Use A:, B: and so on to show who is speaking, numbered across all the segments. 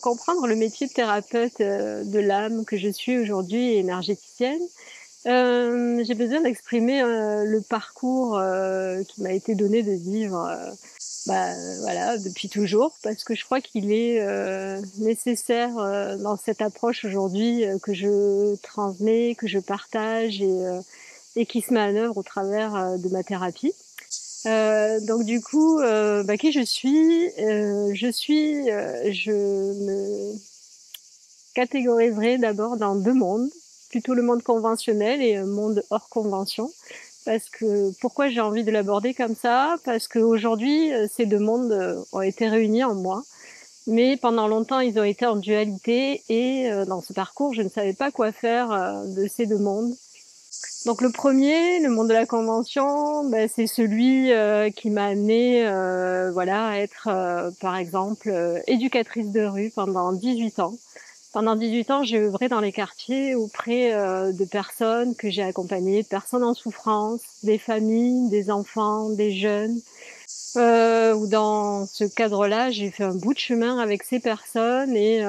A: comprendre le métier de thérapeute, de l'âme que je suis aujourd'hui, énergéticienne, j'ai besoin d'exprimer, le parcours, qui m'a été donné de vivre, bah, voilà, depuis toujours parce que je crois qu'il est, nécessaire, dans cette approche aujourd'hui, que je transmets, que je partage et qui se met en œuvre au travers, de ma thérapie. Donc du coup, qui je suis? Je me catégoriserais d'abord dans 2 mondes, plutôt le monde conventionnel et un monde hors convention. Parce que pourquoi j'ai envie de l'aborder comme ça? Parce qu'aujourd'hui, ces 2 mondes, ont été réunis en moi, mais pendant longtemps, ils ont été en dualité et dans ce parcours, je ne savais pas quoi faire, de ces 2 mondes. Donc le premier, le monde de la convention, c'est celui, qui m'a amenée, voilà, à être, par exemple, éducatrice de rue pendant 18 ans. Pendant 18 ans, j'ai œuvré dans les quartiers auprès, de personnes que j'ai accompagnées, de personnes en souffrance, des familles, des enfants, des jeunes. Où dans ce cadre-là, j'ai fait un bout de chemin avec ces personnes et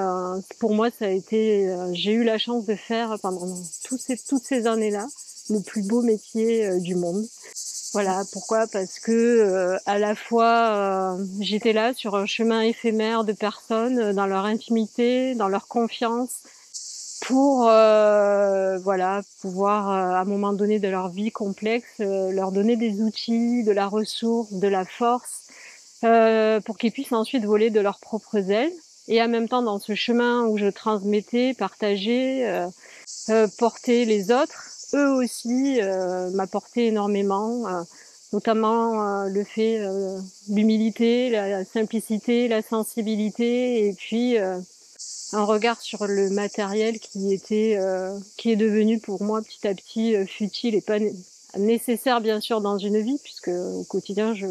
A: pour moi, ça a été, j'ai eu la chance de faire pendant toutes ces années-là, le plus beau métier, du monde. Voilà, pourquoi? Parce que, à la fois, j'étais là sur un chemin éphémère de personnes, dans leur intimité, dans leur confiance, pour, voilà, pouvoir, à un moment donné de leur vie complexe, leur donner des outils, de la ressource, de la force, pour qu'ils puissent ensuite voler de leurs propres ailes. Et en même temps, dans ce chemin où je transmettais, partageais, porter les autres, eux aussi, m'apportaient énormément, notamment, le fait, l'humilité, la simplicité, la sensibilité et puis, un regard sur le matériel qui est devenu pour moi petit à petit, futile et pas nécessaire bien sûr dans une vie puisque au quotidien je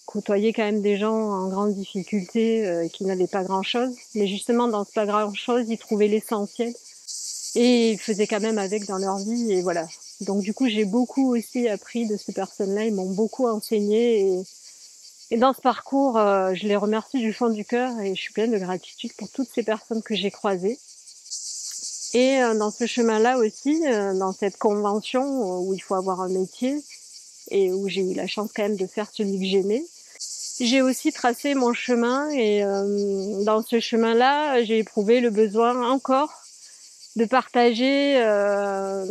A: côtoyais quand même des gens en grande difficulté, qui n'avaient pas grand-chose. Mais justement dans ce pas grand-chose, ils trouvaient l'essentiel et ils faisaient quand même avec dans leur vie et voilà. Donc du coup, j'ai beaucoup aussi appris de ces personnes-là, ils m'ont beaucoup enseigné et dans ce parcours, je les remercie du fond du cœur et je suis pleine de gratitude pour toutes ces personnes que j'ai croisées. Et dans ce chemin-là aussi, dans cette convention, où il faut avoir un métier et où j'ai eu la chance quand même de faire celui que j'aimais, j'ai aussi tracé mon chemin et dans ce chemin-là, j'ai éprouvé le besoin encore de partager,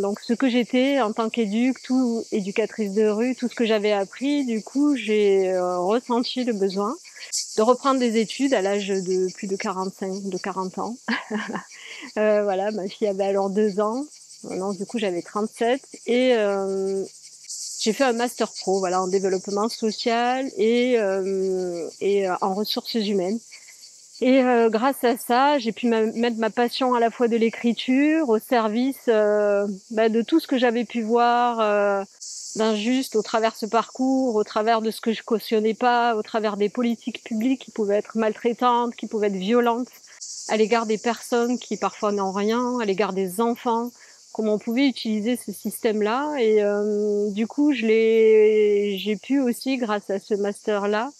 A: donc ce que j'étais en tant éducatrice de rue, tout ce que j'avais appris. Du coup, j'ai, ressenti le besoin de reprendre des études à l'âge de plus de 40 ans. Voilà, ma fille avait alors 2 ans. Non, du coup, j'avais 37 et j'ai fait un master pro, voilà, en développement social et en ressources humaines. Et grâce à ça, j'ai pu mettre ma passion à la fois de l'écriture au service, de tout ce que j'avais pu voir, d'injuste au travers de ce parcours, au travers de ce que je cautionnais pas, au travers des politiques publiques qui pouvaient être maltraitantes, qui pouvaient être violentes à l'égard des personnes qui parfois n'ont rien, à l'égard des enfants, comment on pouvait utiliser ce système-là. Et du coup, j'ai pu aussi, grâce à ce master-là,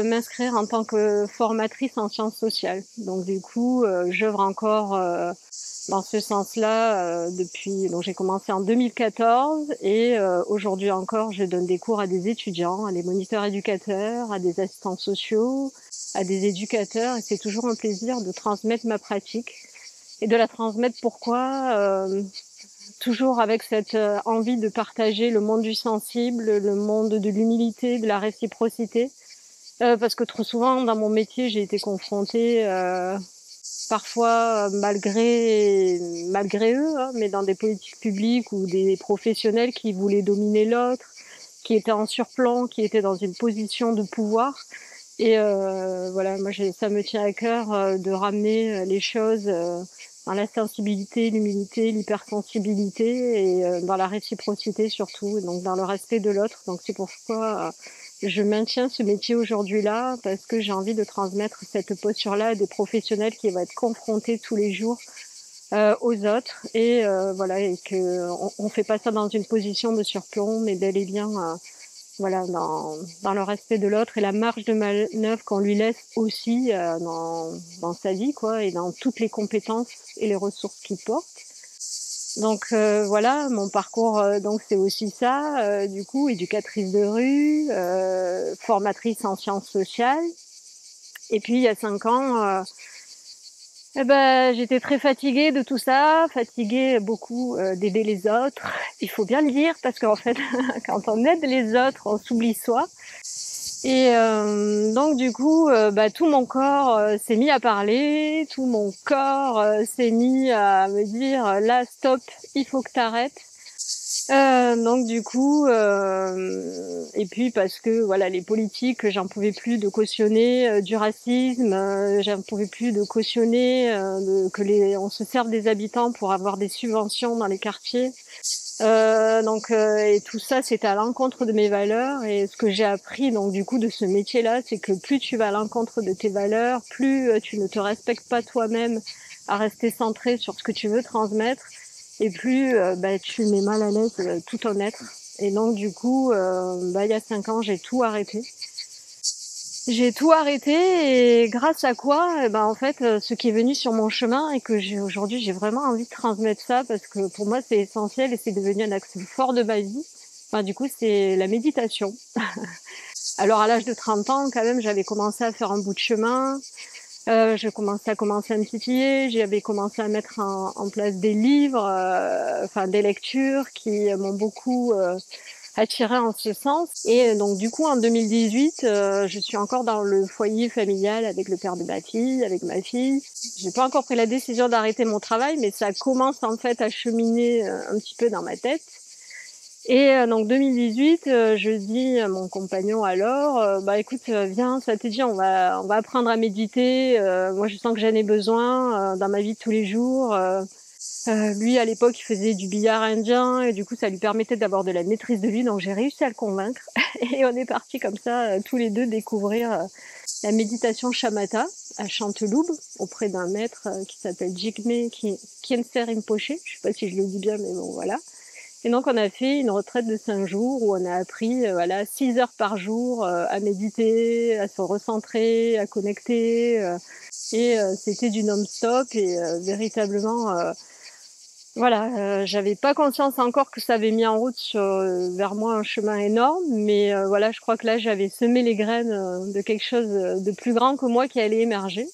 A: m'inscrire en tant que formatrice en sciences sociales. Donc du coup, j'œuvre encore dans ce sens-là depuis. Donc j'ai commencé en 2014 et aujourd'hui encore, je donne des cours à des étudiants, à des moniteurs éducateurs, à des assistants sociaux, à des éducateurs. Et c'est toujours un plaisir de transmettre ma pratique et de la transmettre. Pourquoi toujours avec cette envie de partager le monde du sensible, le monde de l'humilité, de la réciprocité. Parce que trop souvent dans mon métier, j'ai été confrontée, parfois malgré eux, hein, mais dans des politiques publiques ou des professionnels qui voulaient dominer l'autre, qui étaient en surplomb, qui étaient dans une position de pouvoir. Et voilà, moi ça me tient à cœur de ramener les choses dans la sensibilité, l'humilité, l'hypersensibilité et dans la réciprocité surtout, et donc dans le respect de l'autre. Donc c'est pourquoi je maintiens ce métier aujourd'hui-là, parce que j'ai envie de transmettre cette posture-là à des professionnels qui vont être confrontés tous les jours aux autres et voilà, et que on fait pas ça dans une position de surplomb, mais bel et bien voilà, dans le respect de l'autre et la marge de manœuvre qu'on lui laisse aussi dans sa vie, quoi, et dans toutes les compétences et les ressources qu'il porte. Donc voilà, mon parcours, donc c'est aussi ça, du coup, éducatrice de rue, formatrice en sciences sociales. Et puis il y a 5 ans, eh ben, j'étais très fatiguée de tout ça, fatiguée beaucoup d'aider les autres. Il faut bien le dire parce qu'en fait, quand on aide les autres, on s'oublie soi. Et donc du coup, tout mon corps s'est mis à parler, tout mon corps s'est mis à me dire là, stop, il faut que t'arrêtes. Donc du coup, et puis parce que voilà, les politiques, j'en pouvais plus de cautionner du racisme, j'en pouvais plus de cautionner on se serve des habitants pour avoir des subventions dans les quartiers. Et tout ça, c'était à l'encontre de mes valeurs. Et ce que j'ai appris donc du coup de ce métier-là, c'est que plus tu vas à l'encontre de tes valeurs, plus tu ne te respectes pas toi-même à rester centré sur ce que tu veux transmettre, et plus tu mets mal à l'aise tout ton être. Et donc du coup, il y a 5 ans, j'ai tout arrêté. J'ai tout arrêté et grâce à quoi, en fait, ce qui est venu sur mon chemin et que aujourd'hui, j'ai vraiment envie de transmettre ça parce que pour moi, c'est essentiel et c'est devenu un axe fort de ma vie. Enfin, du coup, c'est la méditation. Alors, à l'âge de 30 ans, quand même, j'avais commencé à faire un bout de chemin. Je commençais à me titiller. J'avais commencé à mettre en place des livres, des lectures qui m'ont beaucoup attirée en ce sens. Et donc du coup en 2018, je suis encore dans le foyer familial avec le père de ma fille, avec ma fille. J'ai pas encore pris la décision d'arrêter mon travail, mais ça commence en fait à cheminer un petit peu dans ma tête. Et donc 2018, je dis à mon compagnon alors, écoute, viens, ça te dit, on va apprendre à méditer. Moi, je sens que j'en ai besoin dans ma vie de tous les jours. Lui, à l'époque, il faisait du billard indien et du coup, ça lui permettait d'avoir de la maîtrise de lui. Donc, j'ai réussi à le convaincre et on est partis comme ça, tous les deux, découvrir la méditation shamatha à Chanteloube auprès d'un maître qui s'appelle Jigme Khyentse Rinpoche. Je sais pas si je le dis bien, mais bon, voilà. Et donc, on a fait une retraite de 5 jours où on a appris 6 heures par jour à méditer, à se recentrer, à connecter. C'était du non-stop et véritablement, j'avais pas conscience encore que ça avait mis en route vers moi un chemin énorme. Mais je crois que là, j'avais semé les graines de quelque chose de plus grand que moi qui allait émerger.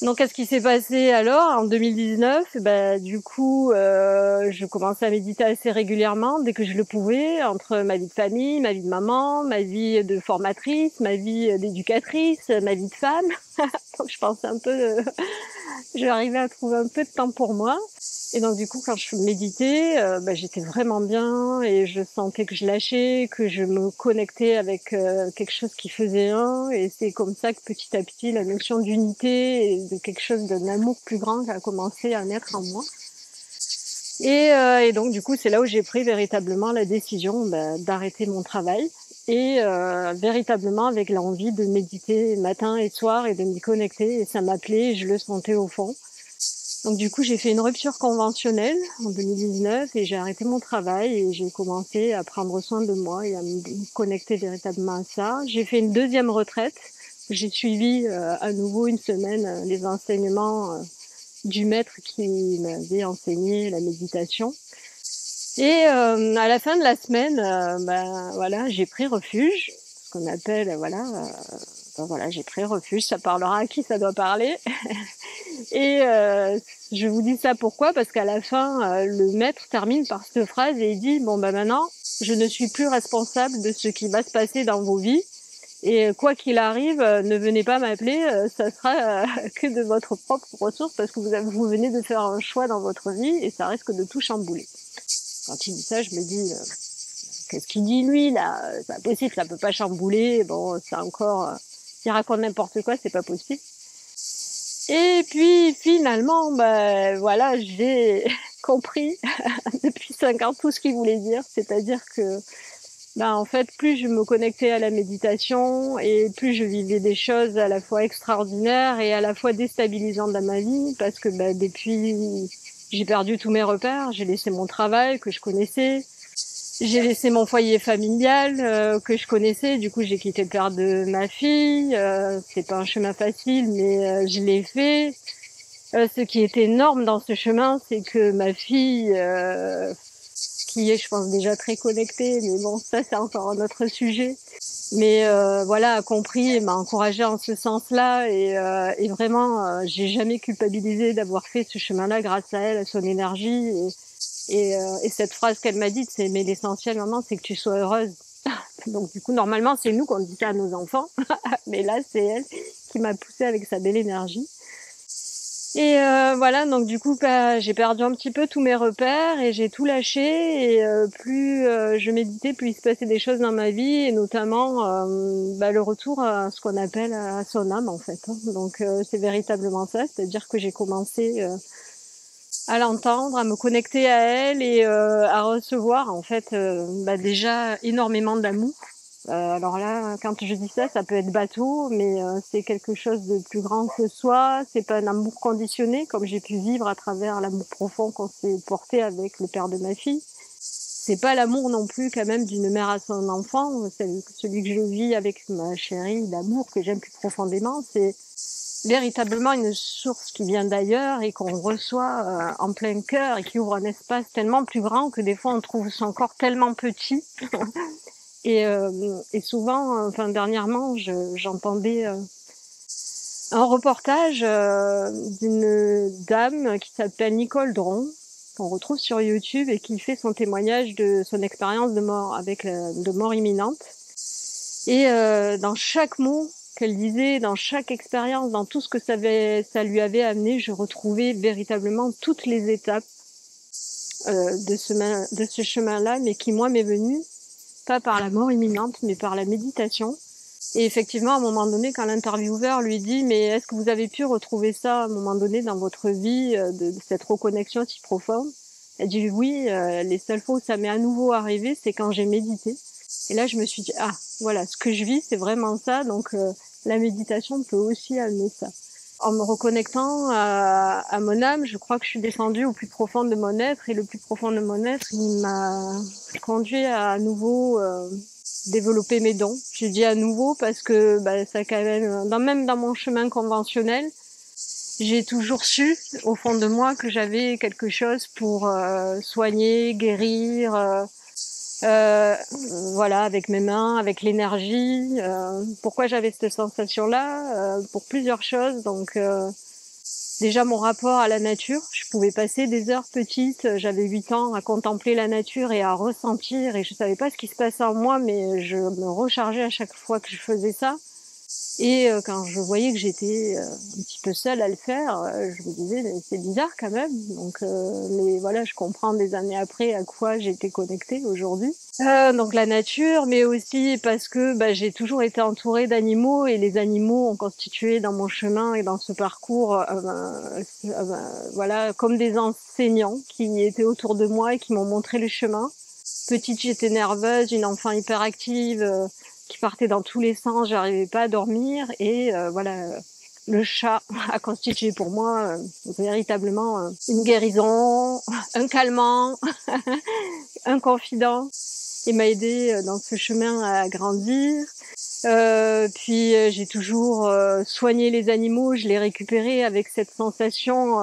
A: Donc, qu'est-ce qui s'est passé alors en 2019? Du coup, je commençais à méditer assez régulièrement dès que je le pouvais, entre ma vie de famille, ma vie de maman, ma vie de formatrice, ma vie d'éducatrice, ma vie de femme. Donc, je pensais un peu, j'arrivais à trouver un peu de temps pour moi. Et donc du coup, quand je méditais, j'étais vraiment bien et je sentais que je lâchais, que je me connectais avec quelque chose qui faisait un. Et c'est comme ça que petit à petit, la notion d'unité et de quelque chose d'un amour plus grand a commencé à naître en moi. Et donc du coup, c'est là où j'ai pris véritablement la décision d'arrêter mon travail et véritablement avec l'envie de méditer matin et soir et de m'y connecter. Et ça m'appelait, et je le sentais au fond. Donc du coup, j'ai fait une rupture conventionnelle en 2019 et j'ai arrêté mon travail et j'ai commencé à prendre soin de moi et à me connecter véritablement à ça. J'ai fait une deuxième retraite. J'ai suivi à nouveau une semaine les enseignements du maître qui m'avait enseigné la méditation. Et à la fin de la semaine, j'ai pris refuge, ce qu'on appelle, j'ai pris refuge, ça parlera à qui ça doit parler. Et je vous dis ça pourquoi? Parce qu'à la fin, le maître termine par cette phrase et il dit « Bon, maintenant, je ne suis plus responsable de ce qui va se passer dans vos vies. Et quoi qu'il arrive, ne venez pas m'appeler, ça sera que de votre propre ressource parce que vous venez de faire un choix dans votre vie et ça risque de tout chambouler. » Quand il dit ça, je me dis qu'est-ce qu'il dit lui là? C'est pas possible, ça peut pas chambouler. Bon, c'est encore, il raconte n'importe quoi, c'est pas possible. Et puis finalement, j'ai compris depuis 5 ans tout ce qu'il voulait dire, c'est-à-dire que en fait, plus je me connectais à la méditation et plus je vivais des choses à la fois extraordinaires et à la fois déstabilisantes dans ma vie parce que depuis j'ai perdu tous mes repères, j'ai laissé mon travail que je connaissais. J'ai laissé mon foyer familial que je connaissais. Du coup, j'ai quitté le père de ma fille. C'est pas un chemin facile, mais je l'ai fait. Ce qui est énorme dans ce chemin, c'est que ma fille, qui est, je pense, déjà très connectée, mais bon, ça, c'est encore un autre sujet. Mais voilà, a compris et m'a encouragée en ce sens-là. Et vraiment, j'ai jamais culpabilisé d'avoir fait ce chemin-là grâce à elle, à son énergie. Et cette phrase qu'elle m'a dite, c'est « mais l'essentiel, maman, c'est que tu sois heureuse ». Donc du coup, normalement, c'est nous qu'on dit ça à nos enfants. Mais là, c'est elle qui m'a poussée avec sa belle énergie. Et voilà, donc du coup, j'ai perdu un petit peu tous mes repères et j'ai tout lâché. Et plus je méditais, plus il se passait des choses dans ma vie, et notamment le retour à ce qu'on appelle à son âme, en fait. Donc c'est véritablement ça, c'est-à-dire que j'ai commencé à l'entendre, à me connecter à elle et à recevoir, en fait, déjà énormément d'amour. Alors là, quand je dis ça, ça peut être bateau, mais c'est quelque chose de plus grand que soi. C'est pas un amour conditionné, comme j'ai pu vivre à travers l'amour profond qu'on s'est porté avec le père de ma fille. C'est pas l'amour non plus, quand même, d'une mère à son enfant. Celui que je vis avec ma chérie, l'amour que j'aime plus profondément, c'est véritablement une source qui vient d'ailleurs et qu'on reçoit en plein cœur et qui ouvre un espace tellement plus grand que des fois on trouve son corps tellement petit. Et souvent, enfin dernièrement, j'entendais un reportage d'une dame qui s'appelle Nicole Dron, qu'on retrouve sur YouTube et qui fait son témoignage de son expérience de mort de mort imminente. Et dans chaque mot qu'elle disait, dans chaque expérience, dans tout ce que ça lui avait amené, je retrouvais véritablement toutes les étapes de ce chemin-là, mais qui moi m'est venu pas par la mort imminente, mais par la méditation. Et effectivement, à un moment donné, quand l'intervieweur lui dit « mais est-ce que vous avez pu retrouver ça à un moment donné dans votre vie, de cette reconnexion si profonde ?» Elle dit « oui, les seules fois où ça m'est à nouveau arrivé, c'est quand j'ai médité. » Et là, je me suis dit « ah, voilà, ce que je vis, c'est vraiment ça, donc la méditation peut aussi amener ça. » En me reconnectant à mon âme, je crois que je suis descendue au plus profond de mon être, et le plus profond de mon être, il m'a conduit à nouveau développer mes dons. Je dis à nouveau parce que ça quand même, même dans mon chemin conventionnel, j'ai toujours su au fond de moi que j'avais quelque chose pour soigner, guérir, voilà, avec mes mains, avec l'énergie. Pourquoi j'avais cette sensation-là? Pour plusieurs choses. Donc déjà mon rapport à la nature, je pouvais passer des heures petites, j'avais 8 ans, à contempler la nature et à ressentir, et je savais pas ce qui se passait en moi, mais je me rechargeais à chaque fois que je faisais ça. Et quand je voyais que j'étais un petit peu seule à le faire, je me disais mais c'est bizarre quand même. Donc mais voilà, je comprends des années après à quoi j'étais connectée aujourd'hui. Donc la nature, mais aussi parce que j'ai toujours été entourée d'animaux, et les animaux ont constitué dans mon chemin et dans ce parcours voilà, comme des enseignants qui étaient autour de moi et qui m'ont montré le chemin. Petite, j'étais nerveuse, une enfant hyperactive, qui partait dans tous les sens, j'arrivais pas à dormir, et voilà, le chat a constitué pour moi véritablement une guérison, un calmant, un confident, et m'a aidé dans ce chemin à grandir. Puis j'ai toujours soigné les animaux, je les récupérais avec cette sensation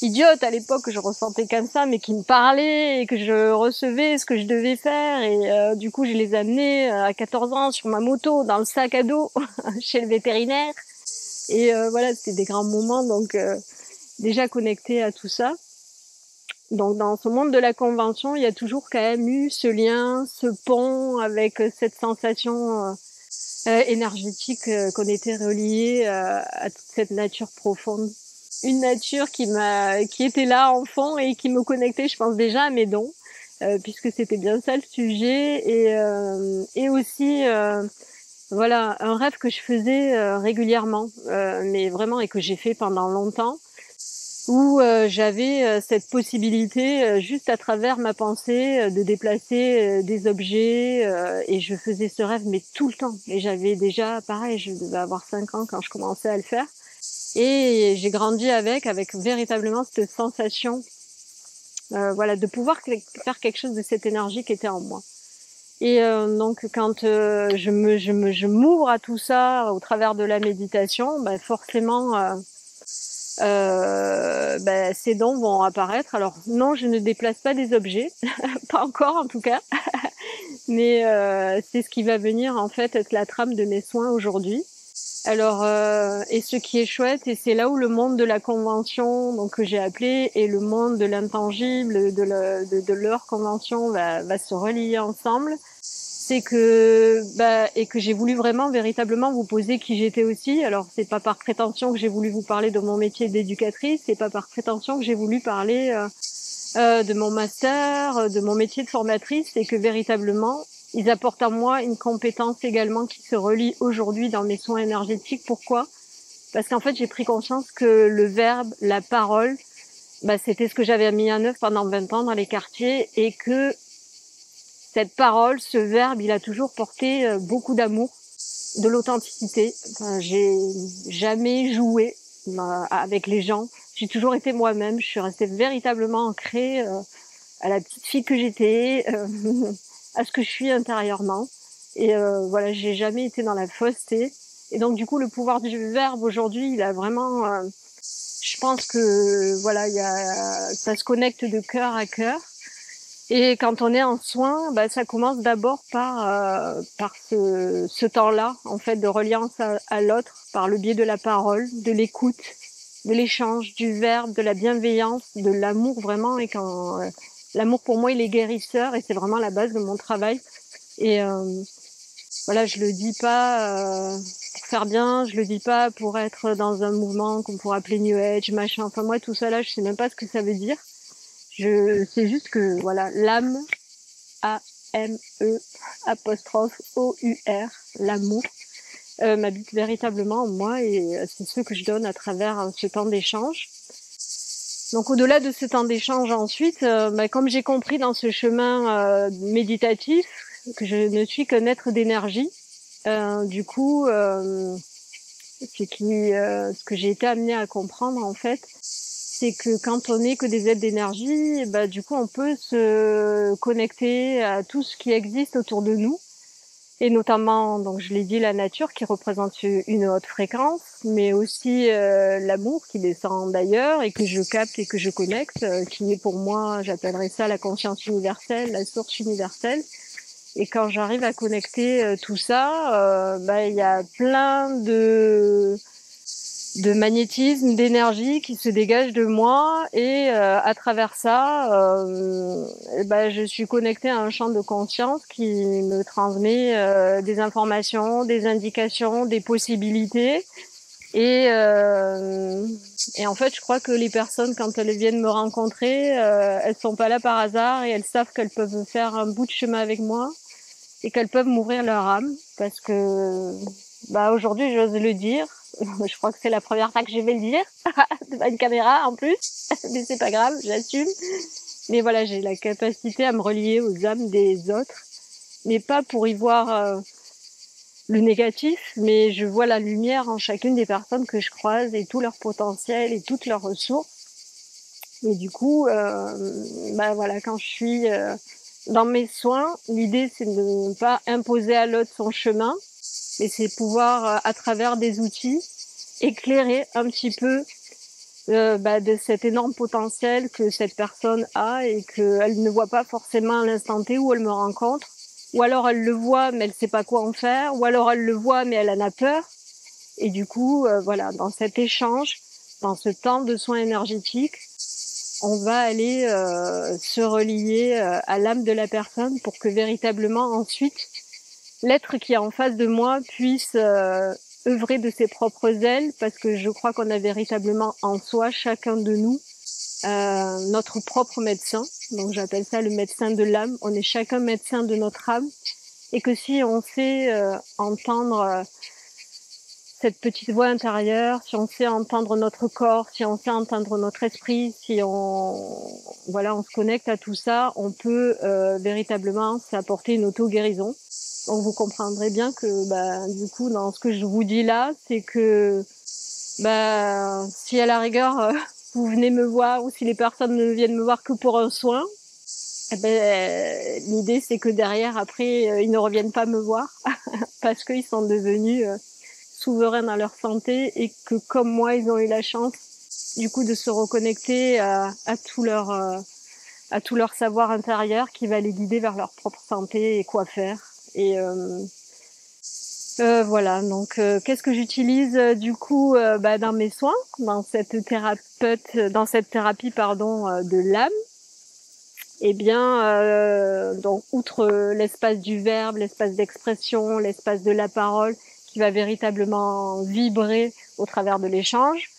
A: idiote à l'époque que je ressentais comme ça, mais qui me parlait et que je recevais ce que je devais faire. Et du coup, je les amenais à 14 ans sur ma moto, dans le sac à dos, chez le vétérinaire. Et voilà, c'était des grands moments, donc déjà connecté à tout ça. Donc dans ce monde de la convention, il y a toujours quand même eu ce lien, ce pont avec cette sensation énergétique qu'on était reliés à toute cette nature profonde. Une nature qui était là en fond et qui me connectait, je pense, déjà à mes dons, puisque c'était bien ça le sujet. Et aussi voilà, un rêve que je faisais régulièrement, mais vraiment, et que j'ai fait pendant longtemps, où j'avais cette possibilité, juste à travers ma pensée, de déplacer des objets, et je faisais ce rêve mais tout le temps. Et j'avais déjà, pareil, je devais avoir 5 ans quand je commençais à le faire, et j'ai grandi avec véritablement cette sensation voilà, de pouvoir faire quelque chose de cette énergie qui était en moi. Et donc quand je m'ouvre à tout ça au travers de la méditation, bah forcément, ces dons vont apparaître. Alors non, je ne déplace pas des objets, pas encore en tout cas, mais c'est ce qui va venir en fait être la trame de mes soins aujourd'hui. Alors, et ce qui est chouette, et c'est là où le monde de la convention, donc que j'ai appelé, et le monde de l'intangible, de leur convention va se relier ensemble, c'est que et que j'ai voulu vraiment véritablement vous poser qui j'étais aussi. Alors c'est pas par prétention que j'ai voulu vous parler de mon métier d'éducatrice, c'est pas par prétention que j'ai voulu parler de mon master, de mon métier de formatrice, c'est que véritablement ils apportent à moi une compétence également qui se relie aujourd'hui dans mes soins énergétiques. Pourquoi? Parce qu'en fait j'ai pris conscience que le verbe, la parole, c'était ce que j'avais mis en œuvre pendant 20 ans dans les quartiers, et que cette parole, ce verbe, il a toujours porté beaucoup d'amour, de l'authenticité. Enfin, j'ai jamais joué avec les gens. J'ai toujours été moi-même. Je suis restée véritablement ancrée à la petite fille que j'étais, à ce que je suis intérieurement. Et voilà, j'ai jamais été dans la fausseté. Et donc du coup, le pouvoir du verbe aujourd'hui, il a vraiment. Je pense que voilà, ça se connecte de cœur à cœur. Et quand on est en soins, ça commence d'abord par ce temps-là, en fait, de reliance à l'autre, par le biais de la parole, de l'écoute, de l'échange, du verbe, de la bienveillance, de l'amour vraiment. Et quand l'amour pour moi, il est guérisseur, et c'est vraiment la base de mon travail. Et voilà, je le dis pas pour faire bien, je le dis pas pour être dans un mouvement qu'on pourrait appeler New Age, machin. Enfin moi, tout ça là, je sais même pas ce que ça veut dire. Je sais juste que voilà, l'âme, A-M-E apostrophe O-U-R, l'amour, m'habite véritablement en moi, et c'est ce que je donne à travers ce temps d'échange. Donc au-delà de ce temps d'échange ensuite, comme j'ai compris dans ce chemin méditatif que je ne suis qu'un être d'énergie, du coup, ce que j'ai été amenée à comprendre en fait, c'est que quand on n'est que des êtres d'énergie, du coup, on peut se connecter à tout ce qui existe autour de nous, et notamment, donc je l'ai dit, la nature qui représente une haute fréquence, mais aussi l'amour qui descend d'ailleurs et que je capte et que je connecte, qui est pour moi, j'appellerais ça la conscience universelle, la source universelle. Et quand j'arrive à connecter tout ça, il y a plein de magnétisme, d'énergie qui se dégage de moi, et à travers ça, je suis connectée à un champ de conscience qui me transmet des informations, des indications, des possibilités. Et, euh, et en fait, je crois que les personnes, quand elles viennent me rencontrer, elles sont pas là par hasard, et elles savent qu'elles peuvent faire un bout de chemin avec moi, et qu'elles peuvent m'ouvrir leur âme, parce que aujourd'hui, j'ose le dire. Je crois que c'est la première fois que je vais le dire devant une caméra en plus, mais c'est pas grave, j'assume. Mais voilà, j'ai la capacité à me relier aux âmes des autres, mais pas pour y voir le négatif, mais je vois la lumière en chacune des personnes que je croise, et tout leur potentiel et toutes leurs ressources. Et du coup, voilà, quand je suis dans mes soins, l'idée c'est de ne pas imposer à l'autre son chemin, mais c'est pouvoir, à travers des outils, éclairer un petit peu de cet énorme potentiel que cette personne a, et qu'elle ne voit pas forcément à l'instant T où elle me rencontre. Ou alors elle le voit mais elle sait pas quoi en faire, ou alors elle le voit mais elle en a peur. Et du coup, voilà, dans cet échange, dans ce temps de soins énergétiques, on va aller se relier à l'âme de la personne, pour que véritablement ensuite l'être qui est en face de moi puisse œuvrer de ses propres ailes, parce que je crois qu'on a véritablement en soi, chacun de nous, notre propre médecin. Donc j'appelle ça le médecin de l'âme. On est chacun médecin de notre âme, et que si on sait entendre cette petite voix intérieure, si on sait entendre notre corps, si on sait entendre notre esprit, si on se connecte à tout ça, on peut véritablement s'apporter une auto-guérison. Donc vous comprendrez bien que du coup, dans ce que je vous dis là, c'est que si à la rigueur vous venez me voir ou si les personnes ne viennent me voir que pour un soin, eh ben, l'idée c'est que derrière, après, ils ne reviennent pas me voir parce qu'ils sont devenus souverains dans leur santé et que comme moi, ils ont eu la chance du coup de se reconnecter à tout leur savoir intérieur qui va les guider vers leur propre santé et quoi faire. Et voilà, donc qu'est-ce que j'utilise du coup dans mes soins, dans cette thérapie de l'âme. Eh bien, donc outre l'espace du verbe, l'espace d'expression, l'espace de la parole, qui va véritablement vibrer au travers de l'échange,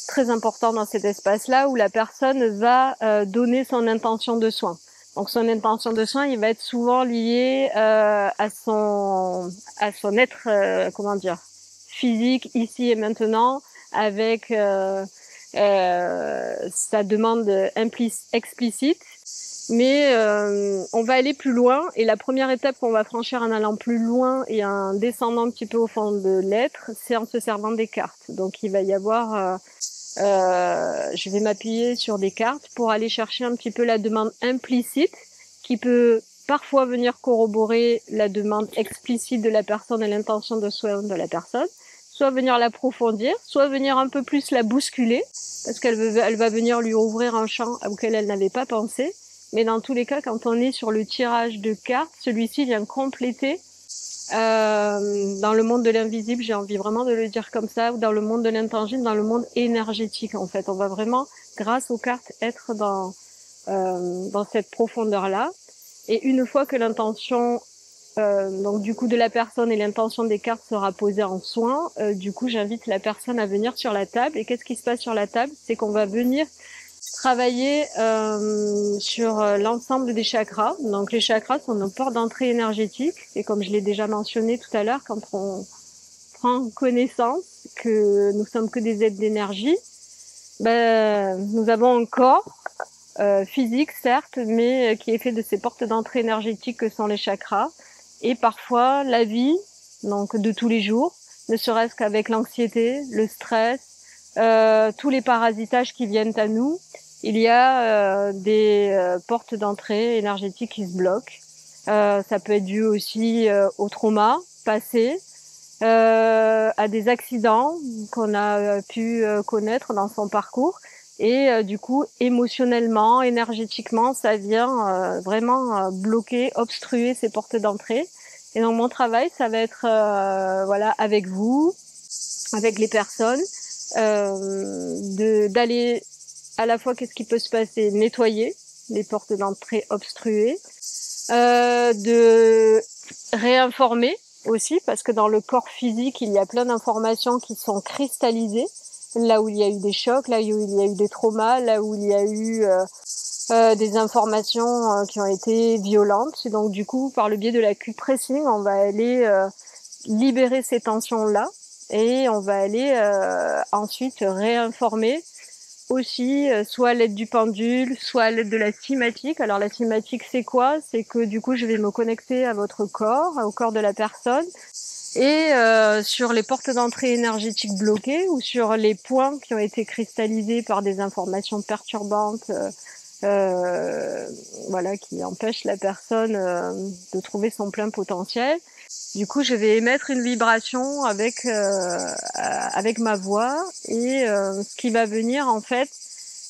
A: très important dans cet espace-là où la personne va donner son intention de soin. Donc son intention de soin, il va être souvent lié à son être, physique ici et maintenant, avec sa demande explicite. Mais on va aller plus loin et la première étape qu'on va franchir en allant plus loin et en descendant un petit peu au fond de l'être, c'est en se servant des cartes. Donc il va y avoir je vais m'appuyer sur des cartes pour aller chercher un petit peu la demande implicite qui peut parfois venir corroborer la demande explicite de la personne et l'intention de soin de la personne, soit venir l'approfondir, soit venir un peu plus la bousculer parce elle va venir lui ouvrir un champ auquel elle n'avait pas pensé. Mais dans tous les cas, quand on est sur le tirage de cartes, celui-ci vient compléter dans le monde de l'invisible, j'ai envie vraiment de le dire comme ça, ou dans le monde de l'intangible, dans le monde énergétique en fait. On va vraiment, grâce aux cartes, être dans cette profondeur-là. Et une fois que l'intention donc du coup de la personne et l'intention des cartes sera posée en soin, du coup j'invite la personne à venir sur la table. Et qu'est-ce qui se passe sur la table? C'est qu'on va venir travailler sur l'ensemble des chakras. Donc les chakras sont nos portes d'entrée énergétiques et comme je l'ai déjà mentionné tout à l'heure, quand on prend connaissance que nous sommes que des êtres d'énergie, nous avons un corps physique certes, mais qui est fait de ces portes d'entrée énergétiques que sont les chakras. Et parfois la vie, donc de tous les jours, ne serait-ce qu'avec l'anxiété, le stress, tous les parasitages qui viennent à nous, il y a des portes d'entrée énergétiques qui se bloquent. Ça peut être dû aussi au trauma passé, à des accidents qu'on a pu connaître dans son parcours. Et du coup, émotionnellement, énergétiquement, ça vient vraiment bloquer, obstruer ces portes d'entrée. Et donc mon travail, ça va être avec vous, avec les personnes, d'aller à la fois qu'est-ce qui peut se passer, nettoyer les portes d'entrée obstruées, de réinformer aussi, parce que dans le corps physique, il y a plein d'informations qui sont cristallisées, là où il y a eu des chocs, là où il y a eu des traumas, là où il y a eu des informations qui ont été violentes. Et donc du coup, par le biais de la Q-pressing, on va aller libérer ces tensions-là et on va aller ensuite réinformer aussi, soit à l'aide du pendule, soit à l'aide de la cymatique. Alors la cymatique, c'est quoi? C'est que du coup, je vais me connecter à votre corps, au corps de la personne, et sur les portes d'entrée énergétiques bloquées ou sur les points qui ont été cristallisés par des informations perturbantes, qui empêchent la personne de trouver son plein potentiel. Du coup, je vais émettre une vibration avec ma voix et ce qui va venir en fait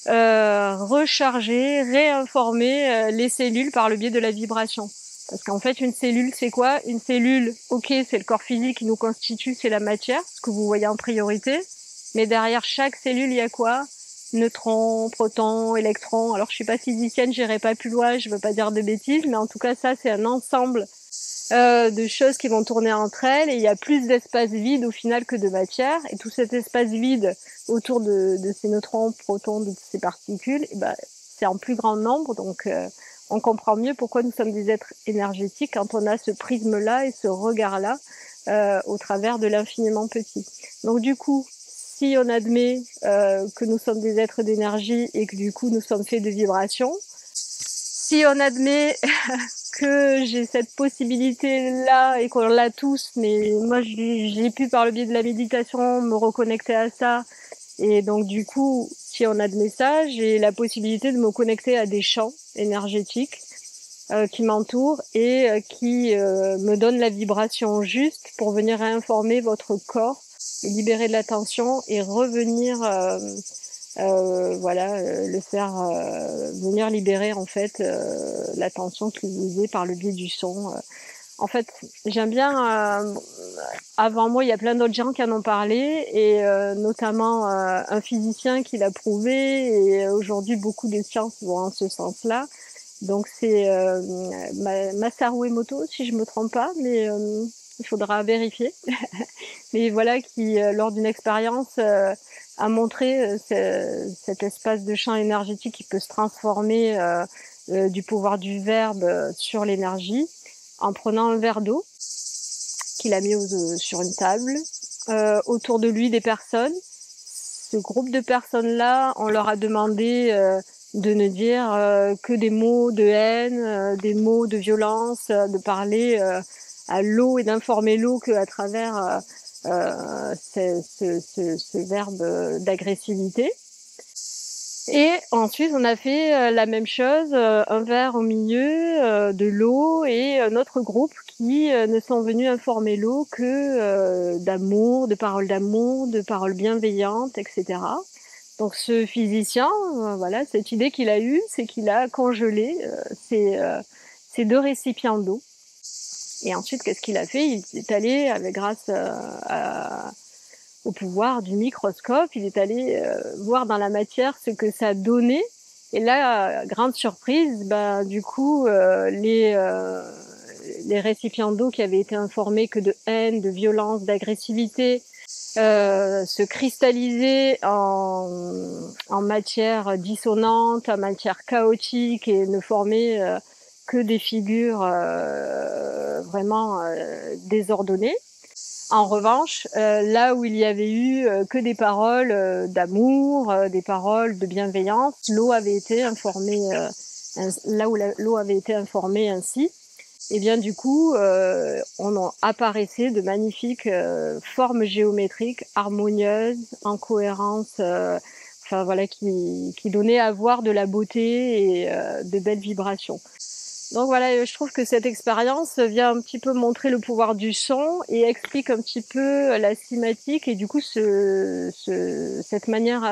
A: recharger, réinformer les cellules par le biais de la vibration. Parce qu'en fait, une cellule, c'est quoi? Une cellule, ok, c'est le corps physique qui nous constitue, c'est la matière, ce que vous voyez en priorité. Mais derrière chaque cellule, il y a quoi? Neutrons, protons, électrons. Alors, je suis pas physicienne, j'irai pas plus loin, je veux pas dire de bêtises, mais en tout cas, ça, c'est un ensemble de choses qui vont tourner entre elles et il y a plus d'espace vide au final que de matière et tout cet espace vide autour de ces neutrons, protons, de ces particules, c'est en plus grand nombre donc on comprend mieux pourquoi nous sommes des êtres énergétiques quand on a ce prisme-là et ce regard-là au travers de l'infiniment petit. Donc du coup, si on admet que nous sommes des êtres d'énergie et que du coup nous sommes faits de vibrations, si on admet que j'ai cette possibilité-là et qu'on l'a tous, mais moi j'ai pu par le biais de la méditation me reconnecter à ça et donc du coup, si si on admet ça, j'ai la possibilité de me connecter à des champs énergétiques qui m'entourent et qui me donnent la vibration juste pour venir réinformer votre corps, libérer de la tension et revenir le faire venir libérer en fait la tension qui vous est par le biais du son. En fait, j'aime bien. Avant moi, il y a plein d'autres gens qui en ont parlé, et notamment un physicien qui l'a prouvé. Et aujourd'hui, beaucoup de sciences vont en ce sens-là. Donc c'est Masaru Emoto, si je me trompe pas, mais il faudra vérifier. Mais voilà, qui lors d'une expérience a montré cet espace de champ énergétique qui peut se transformer du pouvoir du verbe sur l'énergie, en prenant un verre d'eau qu'il a mis sur une table, autour de lui des personnes. Ce groupe de personnes-là, on leur a demandé de ne dire que des mots de haine, des mots de violence, de parler à l'eau et d'informer l'eau qu'à travers ce verbe d'agressivité. Et ensuite, on a fait la même chose, un verre au milieu de l'eau et un autre groupe qui ne sont venus informer l'eau que d'amour, de paroles bienveillantes, etc. Donc ce physicien, voilà, cette idée qu'il a eue, c'est qu'il a congelé ces deux récipients d'eau. Et ensuite, qu'est-ce qu'il a fait? Il est allé, grâce au pouvoir du microscope, il est allé voir dans la matière ce que ça donnait. Et là, grande surprise, du coup, les récipients d'eau qui avaient été informés que de haine, de violence, d'agressivité, se cristallisaient en matière dissonante, en matière chaotique, et ne formaient que des figures vraiment désordonnées. En revanche, là où il y avait eu que des paroles d'amour, des paroles de bienveillance, l'eau avait été informée là où l'eau avait été informée ainsi. Et bien du coup, on en apparaissait de magnifiques formes géométriques harmonieuses, en cohérence, enfin voilà, qui donnaient à voir de la beauté et de belles vibrations. Donc voilà, je trouve que cette expérience vient un petit peu montrer le pouvoir du son et explique un petit peu la cinématique et du coup cette manière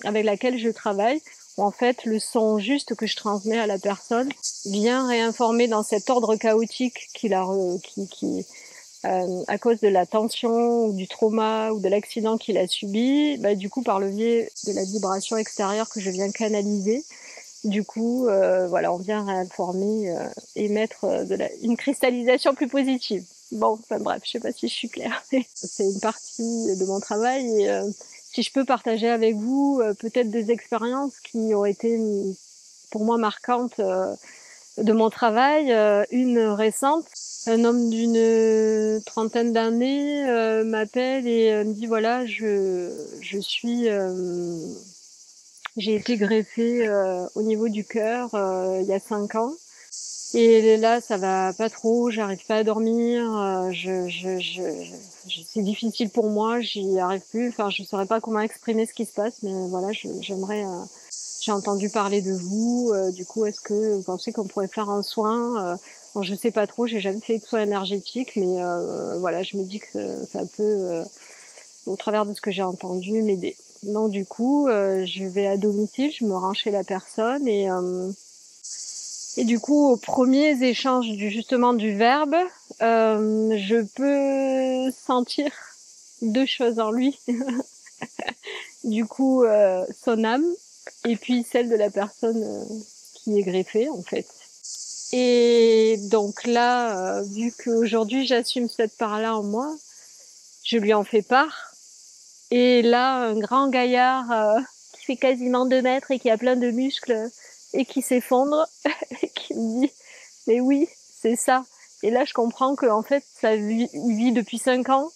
A: avec laquelle je travaille, où en fait le son juste que je transmets à la personne vient réinformer dans cet ordre chaotique à cause de la tension ou du trauma ou de l'accident qu'il a subi, du coup par le biais de la vibration extérieure que je viens canaliser. Du coup, on vient réinformer et mettre une cristallisation plus positive. Bon, enfin bref, je sais pas si je suis claire. C'est une partie de mon travail et si je peux partager avec vous peut-être des expériences qui ont été pour moi marquantes de mon travail. Une récente, un homme d'une trentaine d'années m'appelle et me dit voilà, j'ai été greffée au niveau du cœur il y a 5 ans. Et là, ça va pas trop, j'arrive pas à dormir, c'est difficile pour moi, j'y arrive plus, enfin, je saurais pas comment exprimer ce qui se passe, mais voilà, j'aimerais, j'ai entendu parler de vous, du coup, est-ce que vous pensez qu'on pourrait faire un soin? Bon, je sais pas trop, j'ai jamais fait de soin énergétique, mais voilà, je me dis que ça peut, au travers de ce que j'ai entendu, m'aider. Donc du coup, je vais à domicile, je me rends chez la personne et du coup, aux premiers échanges justement du verbe, je peux sentir deux choses en lui. Du coup, son âme et puis celle de la personne qui est greffée en fait. Et donc là, vu qu'aujourd'hui j'assume cette part-là en moi, je lui en fais part. Et là, un grand gaillard qui fait quasiment 2 mètres et qui a plein de muscles et qui s'effondre et qui me dit « Mais oui, c'est ça ». Et là, je comprends qu'en fait, il vit depuis 5 ans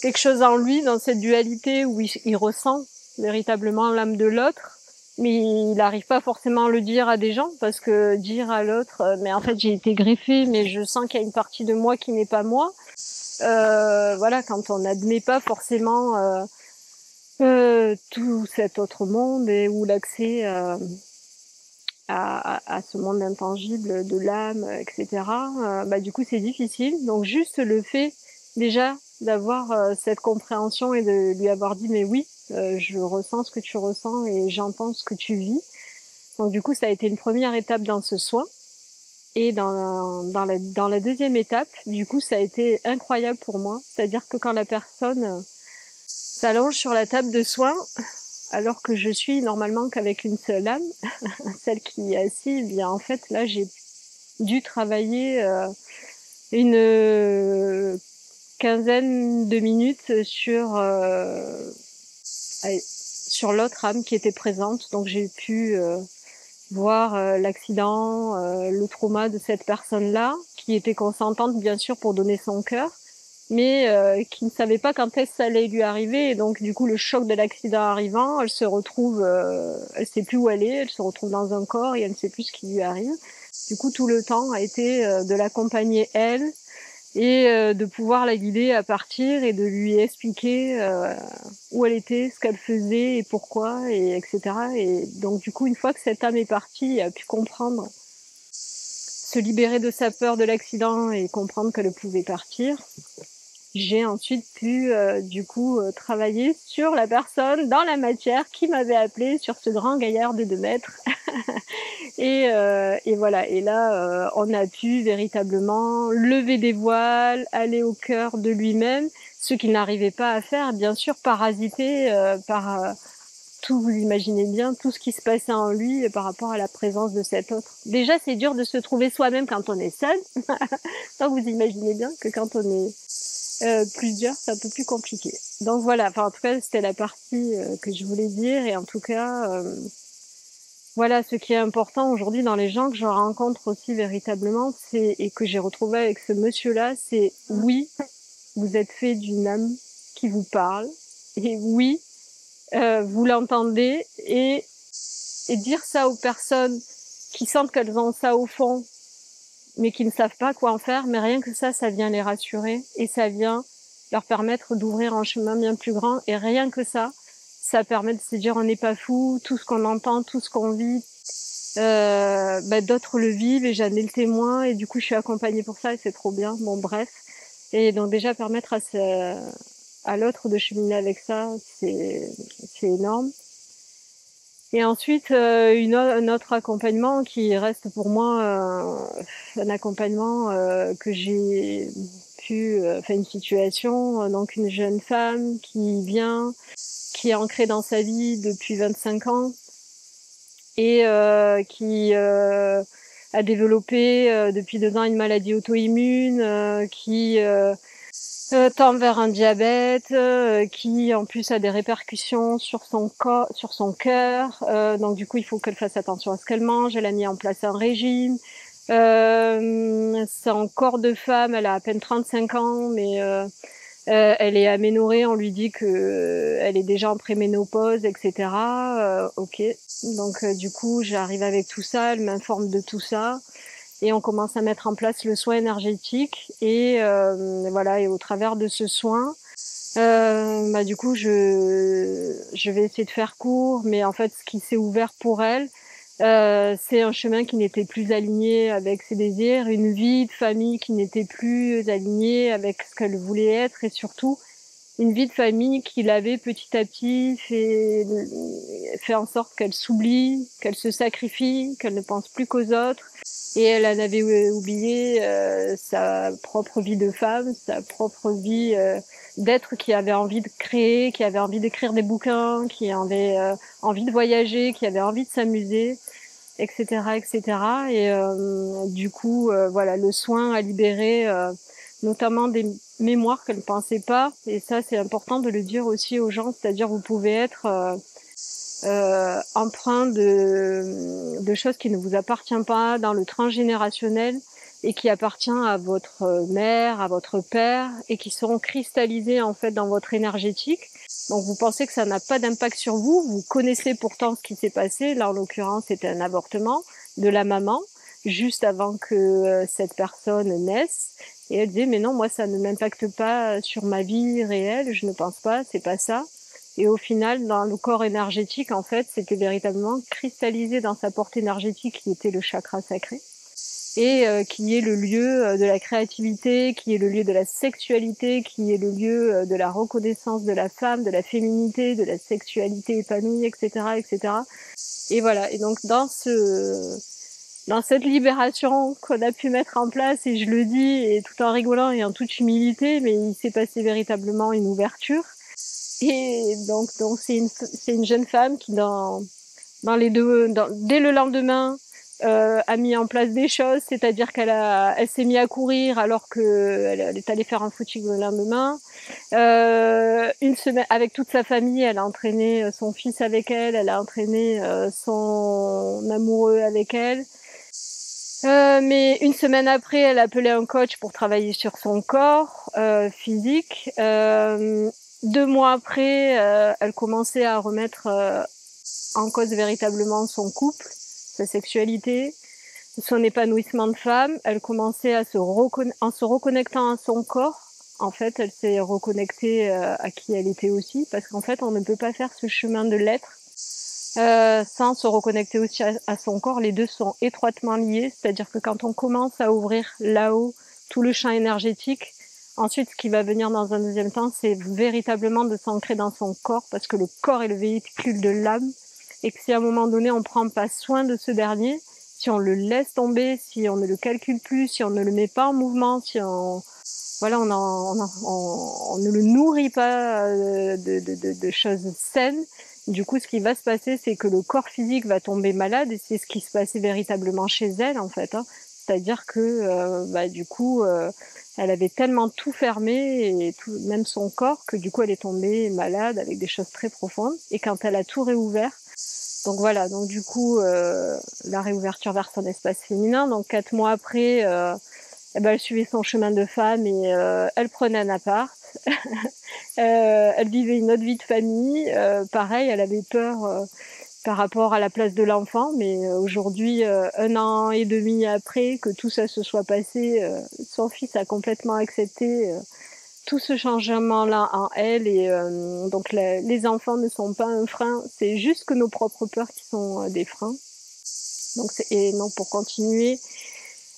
A: quelque chose en lui, dans cette dualité où il ressent véritablement l'âme de l'autre, mais il n'arrive pas forcément à le dire à des gens, parce que dire à l'autre « Mais en fait, j'ai été greffée, mais je sens qu'il y a une partie de moi qui n'est pas moi », voilà, quand on n'admet pas forcément tout cet autre monde et ou l'accès, à ce monde intangible de l'âme, et cetera, bah, du coup, c'est difficile. Donc juste le fait, déjà, d'avoir, cette compréhension et de lui avoir dit: «Mais oui, je ressens ce que tu ressens et j'entends ce que tu vis». Donc du coup, ça a été une première étape dans ce soin et dans la 2e étape, du coup, ça a été incroyable pour moi. C'est-à-dire que quand la personne, s'allonge sur la table de soins, alors que je suis normalement qu'avec une seule âme, celle qui est assise, eh bien en fait là j'ai dû travailler une quinzaine de minutes sur l'autre âme qui était présente. Donc j'ai pu voir l'accident, le trauma de cette personne-là, qui était consentante bien sûr pour donner son cœur, mais qui ne savait pas quand est-ce que ça allait lui arriver. Et donc du coup le choc de l'accident arrivant, elle se retrouve, elle sait plus où elle est, elle se retrouve dans un corps et elle ne sait plus ce qui lui arrive. Du coup tout le temps a été de l'accompagner elle et de pouvoir la guider à partir et de lui expliquer où elle était, ce qu'elle faisait et pourquoi, et etc. Et donc du coup une fois que cette âme est partie et a pu comprendre, se libérer de sa peur de l'accident et comprendre qu'elle pouvait partir, j'ai ensuite pu du coup travailler sur la personne dans la matière qui m'avait appelée, sur ce grand gaillard de 2 mètres. Et voilà, et là on a pu véritablement lever des voiles, aller au cœur de lui-même, ce qu'il n'arrivait pas à faire, bien sûr parasité par tout, vous imaginez bien, tout ce qui se passait en lui par rapport à la présence de cet autre. Déjà c'est dur de se trouver soi-même quand on est seul, donc vous imaginez bien que quand on est plusieurs, c'est un peu plus compliqué. Donc voilà, enfin en tout cas c'était la partie que je voulais dire. Et en tout cas voilà, ce qui est important aujourd'hui dans les gens que je rencontre aussi véritablement, c'est, et que j'ai retrouvé avec ce monsieur-là, c'est oui, vous êtes fait d'une âme qui vous parle, et oui, vous l'entendez, et dire ça aux personnes qui sentent qu'elles ont ça au fond, mais qui ne savent pas quoi en faire, mais rien que ça vient les rassurer et ça vient leur permettre d'ouvrir un chemin bien plus grand. Et rien que ça permet de se dire on n'est pas fou, tout ce qu'on entend, tout ce qu'on vit, d'autres le vivent et j'en ai le témoin et du coup je suis accompagnée pour ça et c'est trop bien. Bon bref, et donc déjà permettre à l'autre de cheminer avec ça, c'est énorme. Et ensuite, un autre accompagnement qui reste pour moi un accompagnement que j'ai pu, enfin une situation, donc une jeune femme qui vient, qui est ancrée dans sa vie depuis 25 ans et qui a développé depuis 2 ans une maladie auto-immune, qui tend vers un diabète, qui en plus a des répercussions sur son corps, sur son cœur. Donc du coup, il faut qu'elle fasse attention à ce qu'elle mange. Elle a mis en place un régime. Son corps de femme, elle a à peine 35 ans, mais elle est aménorrhée. On lui dit que elle est déjà en préménopause, etc. Ok. Donc du coup, j'arrive avec tout ça. Elle m'informe de tout ça. Et on commence à mettre en place le soin énergétique et voilà, et au travers de ce soin, du coup je vais essayer de faire court, mais en fait ce qui s'est ouvert pour elle, c'est un chemin qui n'était plus aligné avec ses désirs, une vie de famille qui n'était plus alignée avec ce qu'elle voulait être, et surtout une vie de famille qui l'avait petit à petit fait en sorte qu'elle s'oublie, qu'elle se sacrifie, qu'elle ne pense plus qu'aux autres. Et elle en avait oublié sa propre vie de femme, sa propre vie d'être qui avait envie de créer, qui avait envie d'écrire des bouquins, qui avait envie de voyager, qui avait envie de s'amuser, etc., etc. Et du coup, voilà, le soin a libéré notamment des mémoires qu'elle ne pensait pas. Et ça, c'est important de le dire aussi aux gens, c'est-à-dire vous pouvez être empreint de choses qui ne vous appartiennent pas dans le transgénérationnel et qui appartient à votre mère, à votre père, et qui seront cristallisés en fait dans votre énergétique. Donc vous pensez que ça n'a pas d'impact sur vous, vous connaissez pourtant ce qui s'est passé. Là en l'occurrence c'était un avortement de la maman juste avant que cette personne naisse, et elle disait mais non, moi ça ne m'impacte pas sur ma vie réelle, je ne pense pas, c'est pas ça. Et au final, dans le corps énergétique, en fait, c'était véritablement cristallisé dans sa porte énergétique qui était le chakra sacré et qui est le lieu de la créativité, qui est le lieu de la sexualité, qui est le lieu de la reconnaissance de la femme, de la féminité, de la sexualité épanouie, etc., etc. Et voilà. Et donc dans cette libération qu'on a pu mettre en place, et je le dis, et tout en rigolant et en toute humilité, mais il s'est passé véritablement une ouverture. Et donc c'est une jeune femme qui dès le lendemain a mis en place des choses, c'est-à-dire elle s'est mise à courir alors qu'elle est allée faire un footing le lendemain. Une semaine avec toute sa famille, elle a entraîné son fils avec elle, elle a entraîné son amoureux avec elle. Mais une semaine après, elle a appelé un coach pour travailler sur son corps physique. 2 mois après, elle commençait à remettre en cause véritablement son couple, sa sexualité, son épanouissement de femme. Elle commençait en se reconnectant à son corps. En fait, elle s'est reconnectée à qui elle était aussi, parce qu'en fait, on ne peut pas faire ce chemin de l'être sans se reconnecter aussi à son corps. Les deux sont étroitement liés, c'est-à-dire que quand on commence à ouvrir là-haut tout le champ énergétique, ensuite ce qui va venir dans un deuxième temps, c'est véritablement de s'ancrer dans son corps, parce que le corps est le véhicule de l'âme, et que si à un moment donné on prend pas soin de ce dernier, si on le laisse tomber, si on ne le calcule plus, si on ne le met pas en mouvement, si on ne le nourrit pas de choses saines, du coup, ce qui va se passer, c'est que le corps physique va tomber malade, et c'est ce qui se passait véritablement chez elle, en fait. C'est-à-dire que, du coup, elle avait tellement tout fermé, et tout, même son corps, que du coup, elle est tombée malade avec des choses très profondes. Et quand elle a tout réouvert, donc voilà, donc du coup, la réouverture vers son espace féminin. Donc 4 mois après, elle suivait son chemin de femme et elle prenait un appart. Elle vivait une autre vie de famille. Pareil, elle avait peur par rapport à la place de l'enfant, mais aujourd'hui, 1 an et demi après que tout ça se soit passé, son fils a complètement accepté tout ce changement-là en elle, et donc les enfants ne sont pas un frein, c'est juste que nos propres peurs qui sont des freins. Donc et non, pour continuer,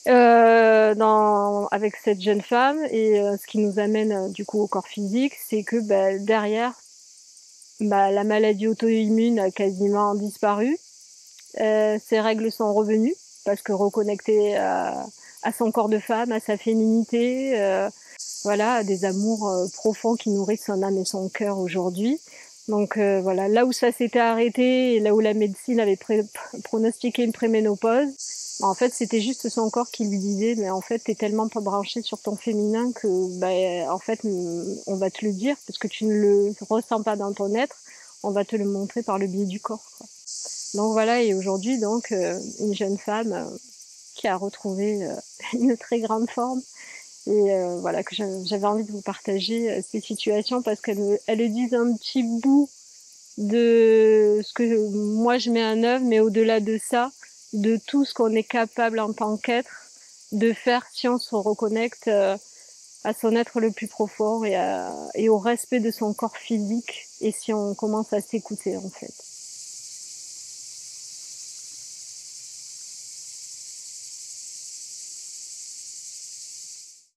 A: avec cette jeune femme, et ce qui nous amène du coup au corps physique, c'est que derrière, la maladie auto-immune a quasiment disparu. Ses règles sont revenues, parce que reconnectée à son corps de femme, à sa féminité, voilà, à des amours profonds qui nourrissent son âme et son cœur aujourd'hui. Donc voilà, là où ça s'était arrêté, et là où la médecine avait pronostiqué une préménopause, en fait, c'était juste son corps qui lui disait, mais en fait, t'es tellement pas branché sur ton féminin que, en fait, on va te le dire, parce que tu ne le ressens pas dans ton être, on va te le montrer par le biais du corps, quoi. Donc voilà, et aujourd'hui, donc, une jeune femme qui a retrouvé une très grande forme, et voilà, que j'avais envie de vous partager ces situations, parce qu'elles disent un petit bout de ce que moi je mets en œuvre, mais au-delà de ça, de tout ce qu'on est capable en tant qu'être de faire si on se reconnecte à son être le plus profond, et au respect de son corps physique, et si on commence à s'écouter, en fait.